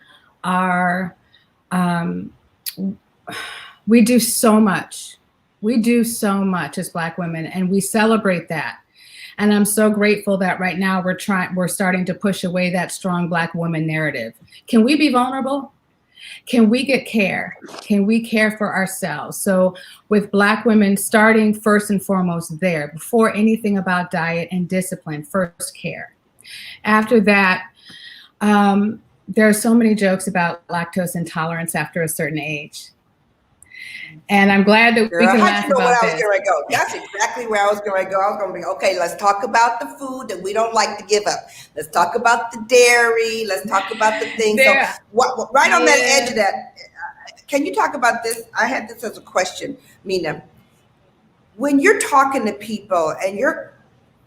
do so much. We do so much as Black women, and we celebrate that. And I'm so grateful that right now we're starting to push away that strong Black woman narrative. Can we be vulnerable? Can we get care? Can we care for ourselves? So with Black women, starting first and foremost there, before anything about diet and discipline, first care. After that, there are so many jokes about lactose intolerance after a certain age. And I'm glad that we can laugh about this. That's exactly where I was going to go. I was going to be, okay, let's talk about the food that we don't like to give up. Let's talk about the dairy. Let's talk about the things. So right on that edge of that, can you talk about this? I had this as a question, Mina. When you're talking to people and your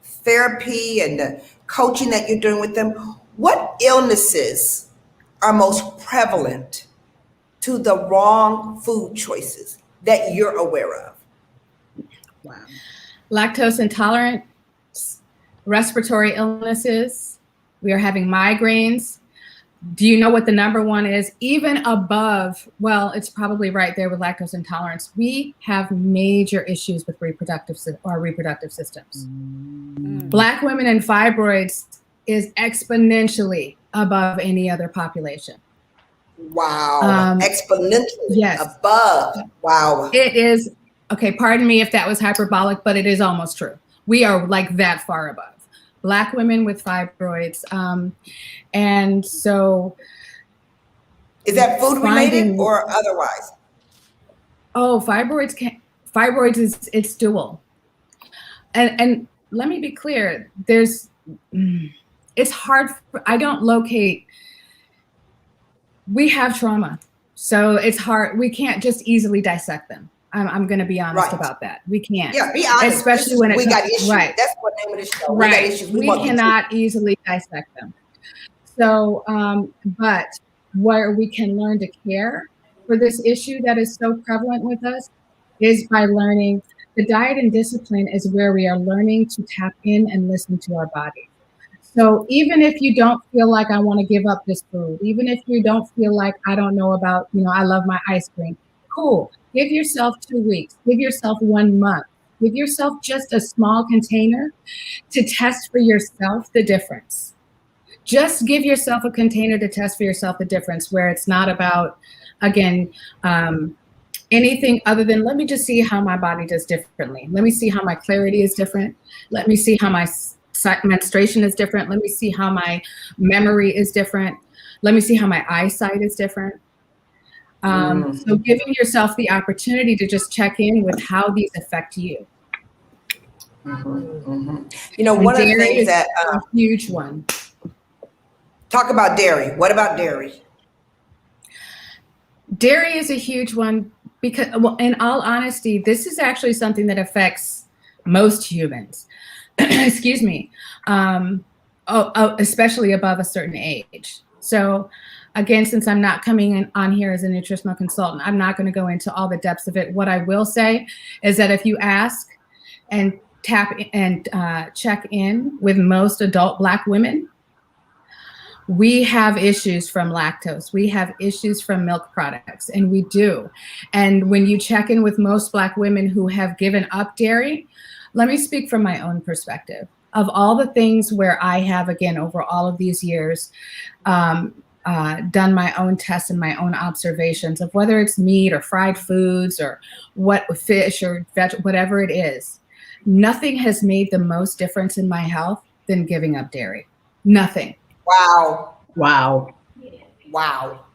therapy and the coaching that you're doing with them, what illnesses are most prevalent to the wrong food choices that you're aware of? Wow. Lactose intolerance, respiratory illnesses. We are having migraines. Do you know what the number one is? Even above, well, it's probably right there with lactose intolerance. We have major issues with reproductive systems. Black women and fibroids is exponentially above any other population. Wow. Exponentially above. Wow. It is, okay, pardon me if that was hyperbolic, but it is almost true. We are like that far above. Black women with fibroids. And so. Is that food related or otherwise? Oh, fibroids is, it's dual. And let me be clear, it's hard, I don't locate, we have trauma. So it's hard, we can't just easily dissect them. I'm going to be honest about that. We can't. Yeah, be honest. Especially when we got issues. Right. That's what the name of the show. Right. We got issues. We cannot easily dissect them. So, but where we can learn to care for this issue that is so prevalent with us is by learning. The diet and discipline is where we are learning to tap in and listen to our body. So even if you don't feel like I want to give up this food, even if you don't feel like I don't know about, I love my ice cream, cool. Give yourself 2 weeks, give yourself 1 month, give yourself just a small container to test for yourself the difference. Just give yourself a container to test for yourself the difference, where it's not about, again, anything other than, let me just see how my body does differently. Let me see how my clarity is different. Let me see how my menstruation is different. Let me see how my memory is different. Let me see how my eyesight is different. So giving yourself the opportunity to just check in with how these affect you. One of the things that a huge one. Talk about dairy. What about dairy? Dairy is a huge one because, well, in all honesty, this is actually something that affects most humans. Excuse me. Especially above a certain age. So again, since I'm not coming on here as a nutritional consultant, I'm not going to go into all the depths of it. What I will say is that if you ask and tap and check in with most adult Black women, we have issues from lactose. We have issues from milk products, and we do. And when you check in with most Black women who have given up dairy, let me speak from my own perspective. Of all the things where I have, again, over all of these years, done my own tests and my own observations of whether it's meat or fried foods or fish or whatever it is, nothing has made the most difference in my health than giving up dairy. Nothing. Wow. Wow. Wow.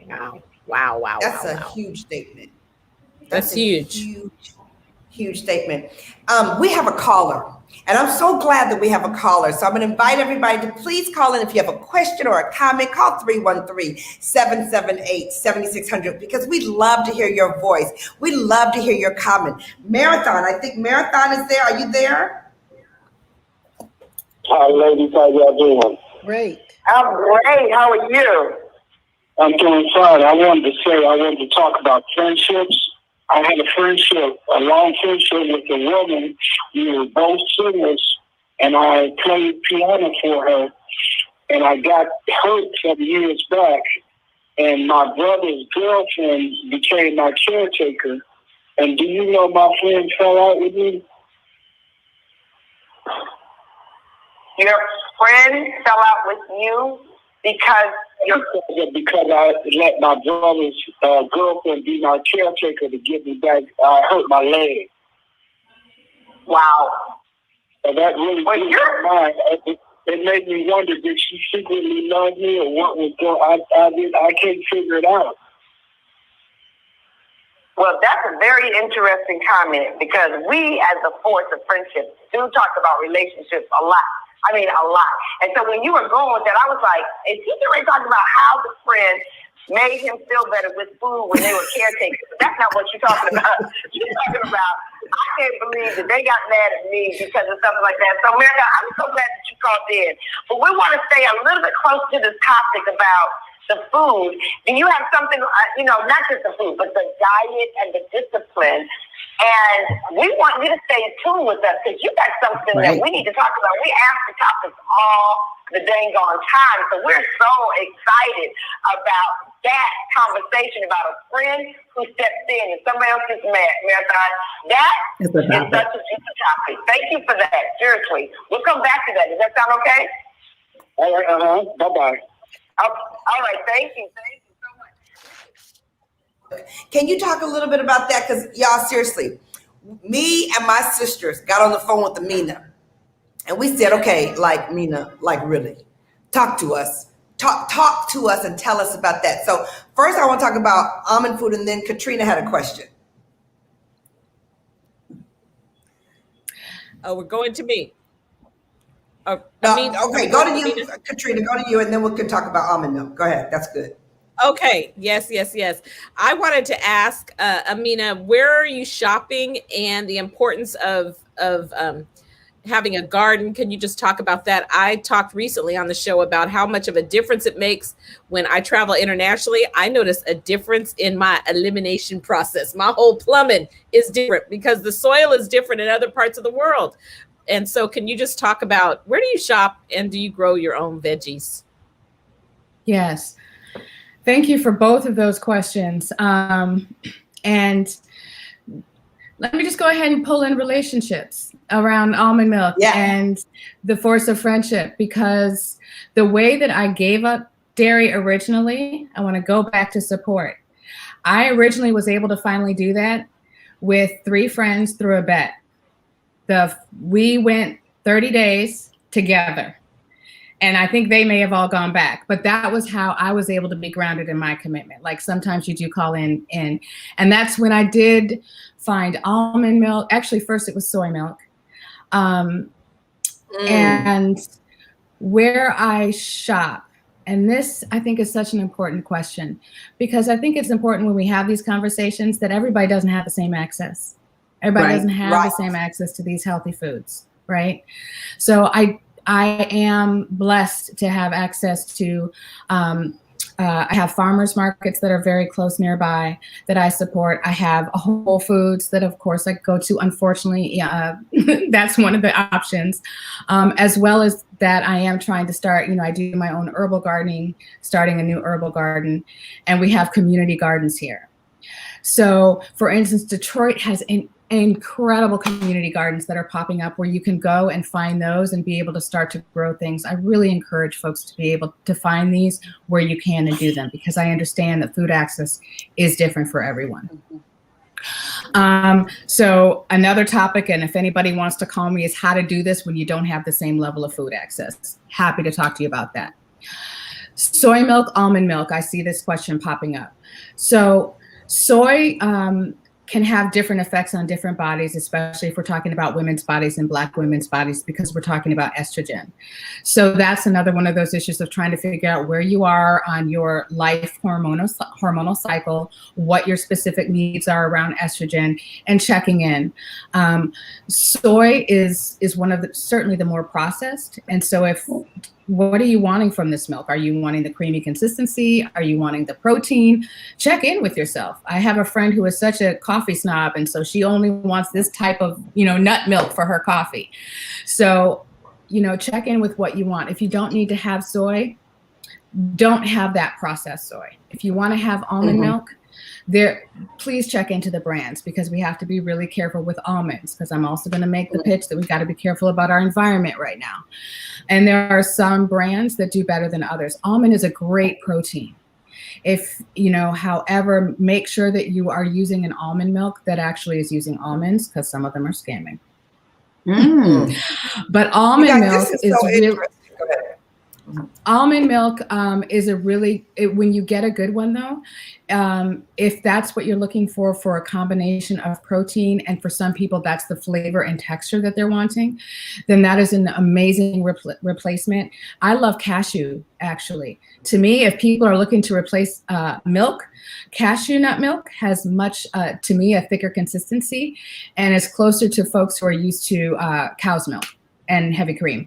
Wow. Wow. Wow. That's wow, a wow. huge statement. That's huge. Huge statement. We have a caller. And I'm so glad that we have a caller. So I'm going to invite everybody to please call in if you have a question or a comment. Call 313-778-7600 because we'd love to hear your voice. We'd love to hear your comment. Marathon, I think Marathon is there. Are you there? Hi, ladies. How y'all doing? Great. I'm great. How are you? I'm doing fine. I wanted to talk about friendships. I had a long friendship with a woman. We were both singers, and I played piano for her, and I got hurt some years back, and my brother's girlfriend became my caretaker. And do you know my friend fell out with me? Your friend fell out with you because I let my brother's girlfriend be my caretaker to get me back. I hurt my leg. Wow. So that really blew my mind. It made me wonder, did she secretly love me or what was going on? I can't figure it out. Well, that's a very interesting comment because we as a force of friendship do talk about relationships a lot. I mean, a lot. And so when you were going with that, I was like, is he already talking about how the friend made him feel better with food when they were caretakers. But that's not what you're talking about. You're talking about, I can't believe that they got mad at me because of something like that. So, America, I'm so glad that you called in. But we want to stay a little bit close to this topic about the food. Do you have something, not just the food, but the diet and the discipline? And we want you to stay in tune with us because you got something that we need to talk about. We ask the topics all the dang on time. So we're so excited about that conversation about a friend who steps in and somebody else gets mad. Marathon. That is such a deep topic. Thank you for that. Seriously. We'll come back to that. Does that sound okay? All right. Bye-bye. All right. Thank you. Thank you so much. Can you talk a little bit about that? Because y'all, seriously, me and my sisters got on the phone with Amina, and we said, okay, like Mina, like really, talk to us. Talk to us and tell us about that. So first I want to talk about almond food, and then Caterina had a question. Oh, we're going to me. Okay, go to you, Caterina, go to you, and then we can talk about almond milk. Go ahead, that's good. Okay, yes. I wanted to ask Amina, where are you shopping and the importance of having a garden? Can you just talk about that? I talked recently on the show about how much of a difference it makes when I travel internationally. I notice a difference in my elimination process. My whole plumbing is different because the soil is different in other parts of the world. And so can you just talk about where do you shop and do you grow your own veggies? Yes. Thank you for both of those questions. And let me just go ahead and pull in relationships around almond milk and the force of friendship, because the way that I gave up dairy originally, I want to go back to support. I originally was able to finally do that with 3 friends through a bet. We went 30 days together. And I think they may have all gone back, but that was how I was able to be grounded in my commitment. Like sometimes you do call in, and that's when I did find almond milk. Actually, first it was soy milk. And where I shop, and this I think is such an important question, because I think it's important when we have these conversations that everybody doesn't have the same access. Everybody doesn't have the same access to these healthy foods, right? So I am blessed to have access to, I have farmers markets that are very close nearby that I support. I have a Whole Foods that of course I go to, unfortunately, that's one of the options. As well as that I am trying to start, I do my own herbal gardening, starting a new herbal garden, and we have community gardens here. So for instance, Detroit has incredible community gardens that are popping up where you can go and find those and be able to start to grow things. I really encourage folks to be able to find these where you can and do them, because I understand that food access is different for everyone. So another topic, and if anybody wants to call me, is how to do this when you don't have the same level of food access. Happy to talk to you about that. Soy milk, almond milk, I see this question popping up. So soy can have different effects on different bodies, especially if we're talking about women's bodies and Black women's bodies, because we're talking about estrogen. So that's another one of those issues of trying to figure out where you are on your life hormonal cycle, what your specific needs are around estrogen, and checking in. Soy is one of certainly the more processed. And so what are you wanting from this milk? Are you wanting the creamy consistency? Are you wanting the protein? Check in with yourself. I have a friend who is such a coffee snob, and so she only wants this type of, nut milk for her coffee. So, check in with what you want. If you don't need to have soy, don't have that processed soy. If you want to have almond milk, please check into the brands, because we have to be really careful with almonds, because I'm also going to make the pitch that we got to be careful about our environment right now. And there are some brands that do better than others. Almond is a great protein. However, make sure that you are using an almond milk that actually is using almonds, because some of them are scamming. But almond milk is so really, Go ahead. Almond milk is when you get a good one though, if that's what you're looking for a combination of protein, and for some people that's the flavor and texture that they're wanting, then that is an amazing replacement. I love cashew, actually. To me, if people are looking to replace milk, cashew nut milk has much, to me, a thicker consistency and is closer to folks who are used to cow's milk and heavy cream.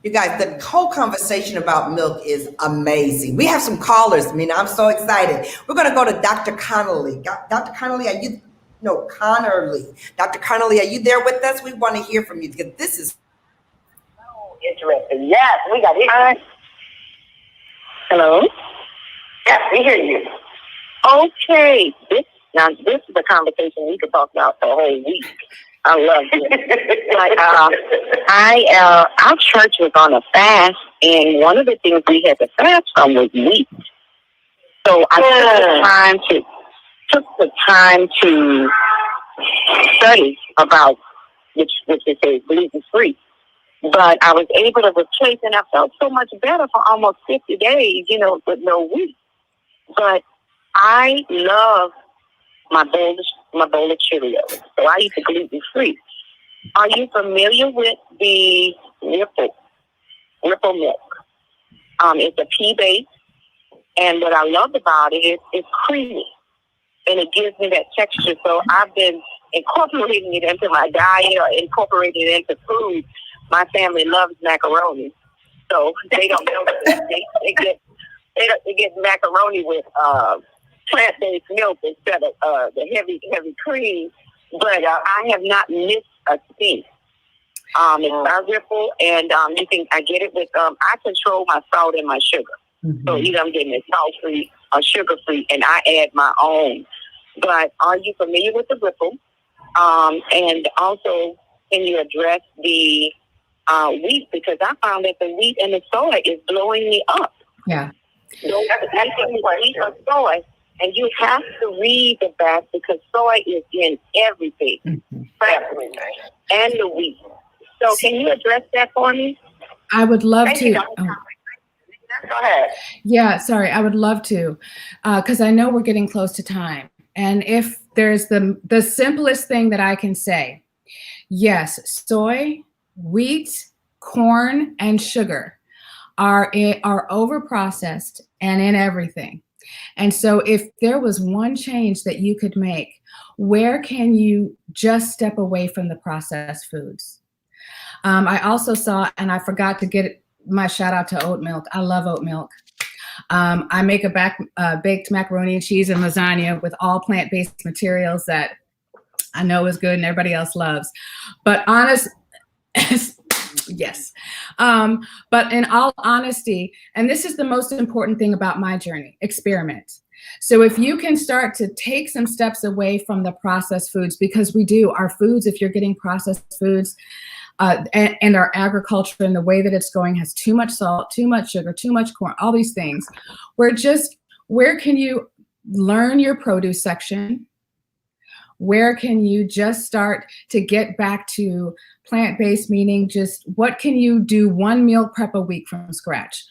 You guys, the whole conversation about milk is amazing. We have some callers, Mina. I'm so excited. We're going to go to Dr. Connolly. Dr. Connolly, Connerly. Dr. Connolly, are you there with us? We want to hear from you because this is interesting. Yes, we got it. Hello? Yes, we hear you. Okay. This is a conversation we could talk about the whole week. I love it. Our church was on a fast, and one of the things we had to fast from was wheat. So I took the time to study about which is gluten free. But I was able to replace, and I felt so much better for almost 50 days, with no wheat. But I love my bowl of Cheerios. So I eat the gluten free. Are you familiar with the Ripple milk? It's a pea base, and what I love about it is it's creamy, and it gives me that texture. So I've been incorporating it into my diet or incorporating it into food. My family loves macaroni, so they don't know that they get macaroni with plant-based milk instead of the heavy cream, but I have not missed a thing. It's by Ripple, and I get it with I control my salt and my sugar. Mm-hmm. So either I'm getting it salt-free or sugar-free, and I add my own. But are you familiar with the Ripple? And also, can you address the wheat? Because I found that the wheat and the soy is blowing me up. Yeah. So that's wheat or soy. And you have to read the back because soy is in everything, and the wheat. So can you address that for me? I would love to. Go ahead. Yeah, sorry. I would love to, because I know we're getting close to time. And if there's the simplest thing that I can say, yes, soy, wheat, corn, and sugar are overprocessed and in everything. And so if there was one change that you could make, where can you just step away from the processed foods? I also saw, and I forgot to get my shout out to oat milk. I love oat milk. I make a baked macaroni and cheese and lasagna with all plant-based materials that I know is good and everybody else loves. But yes. But in all honesty, and this is the most important thing about my journey, experiment. So if you can start to take some steps away from the processed foods, because our foods, if you're getting processed foods and our agriculture and the way that it's going has too much salt, too much sugar, too much corn, all these things, where can you learn your produce section? Where can you just start to get back to plant-based, meaning just what can you do one meal prep a week from scratch?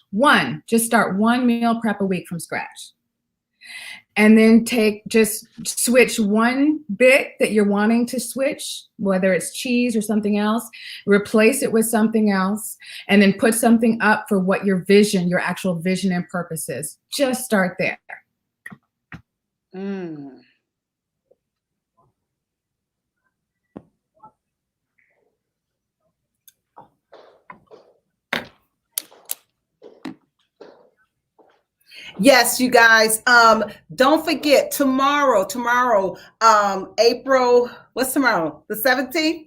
Just start one meal prep a week from scratch. And then just switch one bit that you're wanting to switch, whether it's cheese or something else, replace it with something else, and then put something up for what your actual vision and purpose is. Just start there. Yes, you guys. Don't forget tomorrow, April, what's tomorrow? The 17th?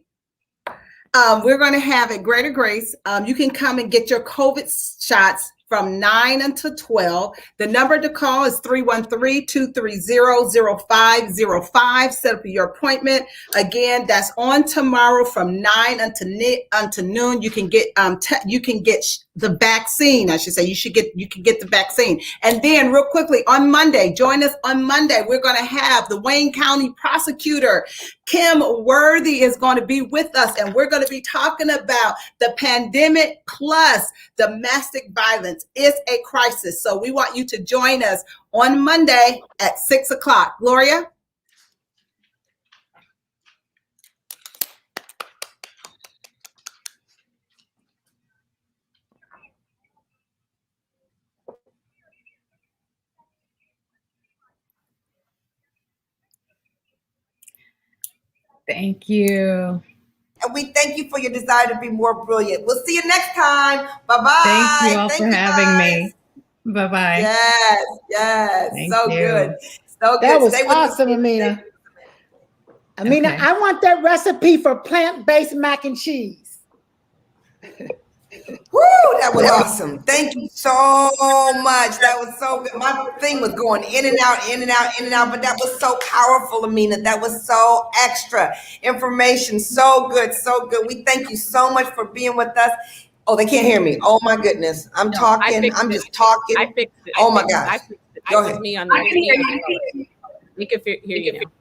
We're going to have at Greater Grace. You can come and get your COVID shots from 9 until 12. The number to call is 313-230-0505. Set up your appointment. Again, that's on tomorrow from 9 until noon. You can get the vaccine, I should say. You can get the vaccine. And then real quickly on Monday, join us on Monday. We're going to have the Wayne County prosecutor, Kim Worthy, is going to be with us. And we're going to be talking about the pandemic plus domestic violence is a crisis. So we want you to join us on Monday at 6 o'clock. Gloria? Thank you. And we thank you for your desire to be more brilliant. We'll see you next time. Bye-bye. Thank you all for having me. Bye-bye. Yes. Thank So you. good. So good. That was Stay with us. awesome, Amina. Amina, Okay. I want that recipe for plant-based mac and cheese. Woo, that was awesome. Thank you so much. That was so good. My thing was going in and out, but that was so powerful, Amina. That was so extra information. So good, so good. We thank you so much for being with us. Oh, they can't hear me. Oh my goodness. I'm talking. I'm just talking. I fixed it. Oh my gosh. Go ahead. Me on that. You can hear you now.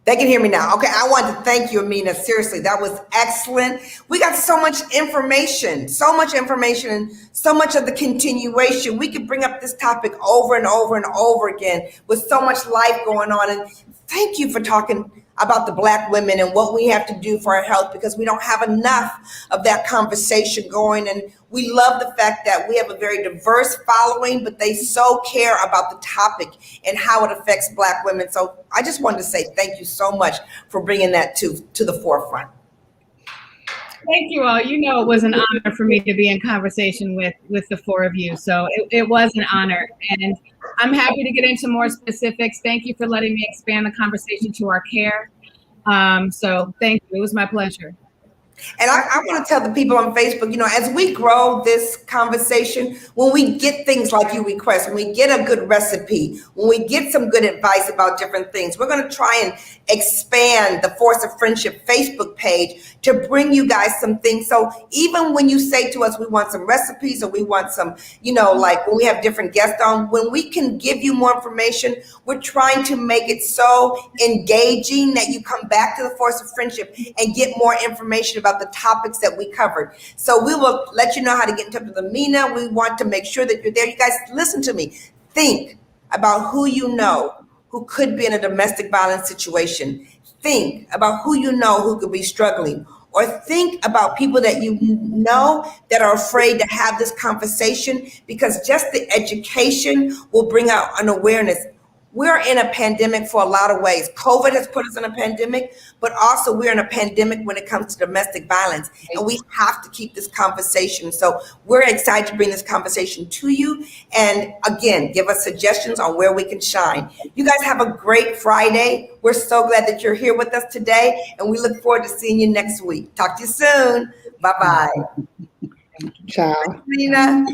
They can hear me now. Okay, I want to thank you, Amina. Seriously, that was excellent. We got so much information, and so much of the continuation. We could bring up this topic over and over and over again with so much life going on. And thank you for talking about the Black women and what we have to do for our health, because we don't have enough of that conversation going. And we love the fact that we have a very diverse following, but they so care about the topic and how it affects Black women. So I just wanted to say thank you so much for bringing that to the forefront. Thank you all. You know, it was an honor for me to be in conversation with the four of you. So it was an honor. And I'm happy to get into more specifics. Thank you for letting me expand the conversation to our care. So thank you. It was my pleasure. And I want to tell the people on Facebook, you know, as we grow this conversation, when we get things like you request, when we get a good recipe, when we get some good advice about different things, we're going to try and expand the Force of Friendship Facebook page to bring you guys some things. So even when you say to us, we want some recipes, or we want some, you know, like when we have different guests on, when we can give you more information, we're trying to make it so engaging that you come back to the Force of Friendship and get more information about the topics that we covered. So we will let you know how to get in touch with Amina. We want to make sure that you're there. You guys, listen to me. Think about who you know who could be in a domestic violence situation. Think about who you know who could be struggling. Or think about people that you know that are afraid to have this conversation, because just the education will bring out an awareness. We're in a pandemic for a lot of ways. COVID has put us in a pandemic, but also we're in a pandemic when it comes to domestic violence, and we have to keep this conversation. So we're excited to bring this conversation to you. And again, give us suggestions on where we can shine. You guys have a great Friday. We're so glad that you're here with us today, and we look forward to seeing you next week. Talk to you soon. Bye-bye. Ciao. Sabrina.